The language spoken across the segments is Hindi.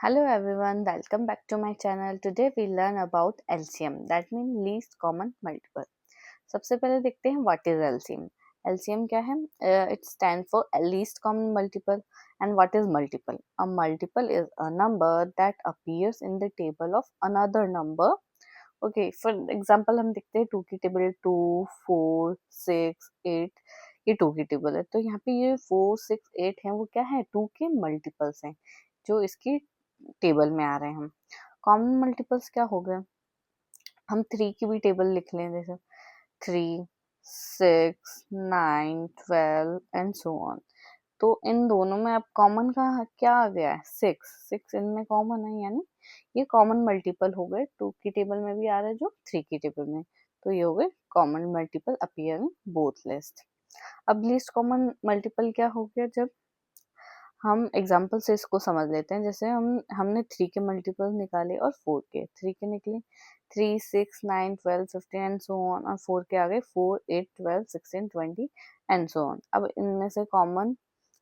Hello everyone, welcome back to my channel. Today we learn about LCM, that means least common multiple. सबसे पहले देखते हैं what is LCM. LCM क्या है? It stands for least common multiple. And what is multiple? A multiple is a number that appears in the table of another number. Okay, for example हम देखते हैं 2 की टेबल 2, 4, 6, 8. ये 2 की टेबल है, तो यहाँ पे ये 4, 6, 8 है, वो क्या है 2 के मल्टीपल्स हैं जो इसकी टेबल में आ रहे हैं। हम कॉमन मल्टीपल्स क्या हो गए, हम 3 की भी टेबल लिख लें, जैसे 3, 6, 9, 12 एंड सो ऑन। तो इन दोनों में अब कॉमन का क्या आ गया है, 6 इनमें कॉमन है, यानी ये कॉमन मल्टीपल हो गए। 2 की टेबल में भी आ रहा है जो 3 की टेबल में, तो ये हो गए common multiple appear in both list. अब लीस्ट कॉमन मल्टीपल क्या हो गया, जब हम एग्जाम्पल से इसको समझ लेते हैं। जैसे हमने 3 के मल्टीपल निकाले और 4 के, 3 के निकले 3, 6, 9, 12, 15 एंड सो ऑन, और 4 के आ गए 4, 8, 12, 16, 20 एंड सो ऑन। अब इनमें से कॉमन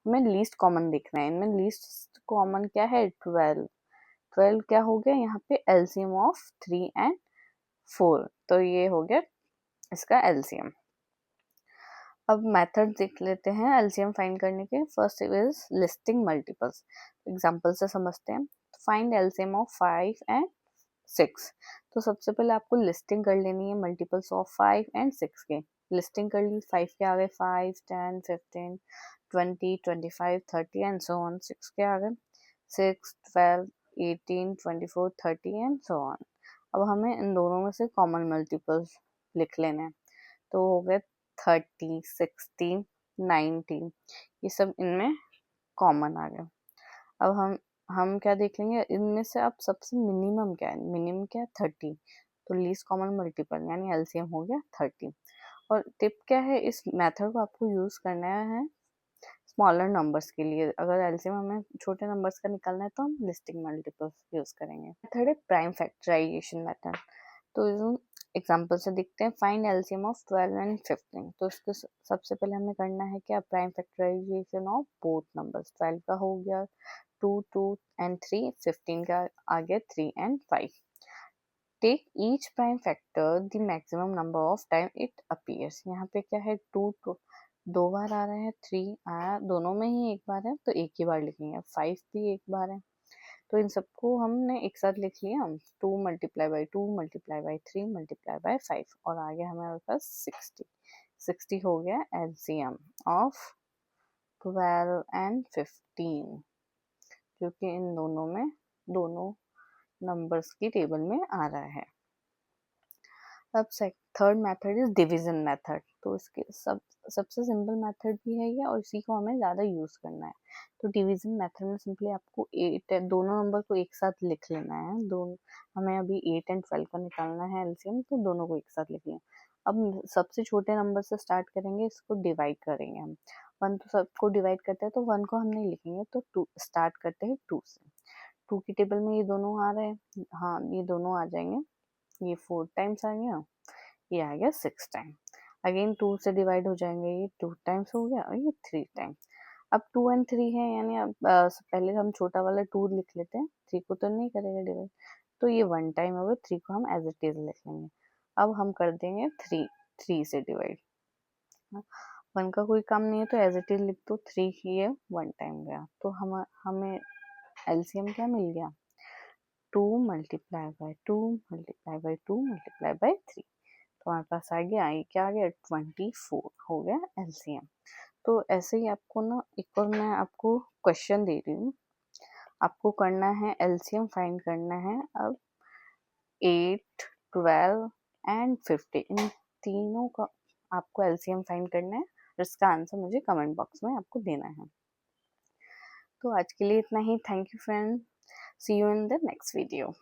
में लीस्ट कॉमन देखना है। इनमें लीस्ट कॉमन क्या है, 12। 12 क्या हो गया यहाँ पे, एलसीएम ऑफ 3 एंड 4, तो ये हो गया इसका एलसीएम। अब मेथड देख लेते हैं एलसीएम फाइंड करने के। First is listing multiples, example से समझते हैं। Find LCM of 5 and 6। तो सबसे पहले आपको लिस्टिंग कर लेनी है मल्टीपल्स ऑफ 5 एंड 6 के। लिस्टिंग कर ली, 5 के आ गए 5, 10, 15, 20, 25, 30 एंड सो ऑन। 6 के आ गए 6, 12, 18, 24, 30 एंड सो ऑन। अब हमें इन दोनों में से कॉमन मल्टीपल्स लिख लेने हैं, तो हो गए 30, 16, 19, ये सब इनमें कॉमन आ गया। अब हम क्या देख लेंगे, इनमें से अब सबसे मिनिमम क्या है, मिनिमम क्या है 30, तो लीस्ट कॉमन मल्टीपल यानी एलसीएम हो गया 30। और टिप क्या है, इस मेथड को आपको यूज करना है स्मॉलर नंबर्स के लिए। अगर एलसीएम हमें छोटे नंबर्स का निकालना है तो हम लिस्टिंग मल्टीपल्स यूज करेंगे। मेथड है प्राइम फैक्टराइजेशन मेथड। तो एग्जाम्पल से देखते हैं, फाइंड एलसीएम ऑफ 12 एंड 15। तो इसको सबसे पहले हमें करना है क्या, prime factorisation of both numbers. 12 का हो गया 2, 2 एंड 3, 15 का आ गया 3 and 5। Take each prime factor the maximum number of time it appears. यहाँ पे क्या है, 2 दो बार आ रहे हैं, 3 आया दोनों में ही एक बार है, तो एक ही बार लिखेंगे। 5 भी एक बार है, तो इन सबको हमने एक साथ लिख लिया। 2 multiply by 2 multiply by 3 multiply by 5, और आ गया हमारे पास 60। 60 हो गया एलसीएम ऑफ 12 एंड 15, क्योंकि इन दोनों में दोनों नंबर्स की टेबल में आ रहा है। अब third method is division method. तो इसके सबसे सिंपल मेथड भी है ये, और इसी को हमें ज़्यादा यूज़ करना है। तो डिवीजन मेथड में सिंपली आपको 8 दोनों नंबर को एक साथ लिख लेना है। दोनों हमें अभी 8 एंड 12 का निकालना है एलसीएम, तो दोनों को एक साथ लिख लें। अब सबसे छोटे नंबर से स्टार्ट करेंगे, इसको डिवाइड करेंगे हम। 1 तो सबको डिवाइड करते हैं, तो 1 को हम नहीं लिखेंगे, तो 2 स्टार्ट करते हैं 2 से। 2 की टेबल में ये दोनों आ रहे हैं, हाँ ये दोनों आ जाएंगे। ये 4 टाइम्स आ गया, ये आ गया 6 टाइम। अगेन 2 से डिवाइड हो जाएंगे, ये 2 टाइम्स हो गया और ये 3 टाइम। अब 2 एंड 3 है, यानी अब पहले हम छोटा वाला 2 लिख लेते हैं, 3 को तो नहीं करेगा डिवाइड, तो ये 1 टाइम होगा। 3 को हम एज इट इज लिख लेंगे। अब हम कर देंगे 3 से डिवाइड। 1 का कोई काम नहीं है, तो एज इट इज लिख दो। 3 की ये 1 टाइम गया, तो हमें एलसीएम क्या मिल गया, 2 multiply by 2 multiply by 2 multiply by 3, तो हमारे पास आ गया, ये क्या आ गया 24 हो गया एलसीएम। तो ऐसे ही आपको ना, एक और मैं आपको क्वेश्चन दे रही हूँ, आपको करना है एलसीएम फाइंड करना है। अब 8, 12 एंड 50, इन तीनों का आपको एलसीएम फाइंड करना है, और इसका आंसर मुझे कमेंट बॉक्स में आपको देना है। तो आज के लिए इतना ही। Thank you friend, see you in the next video.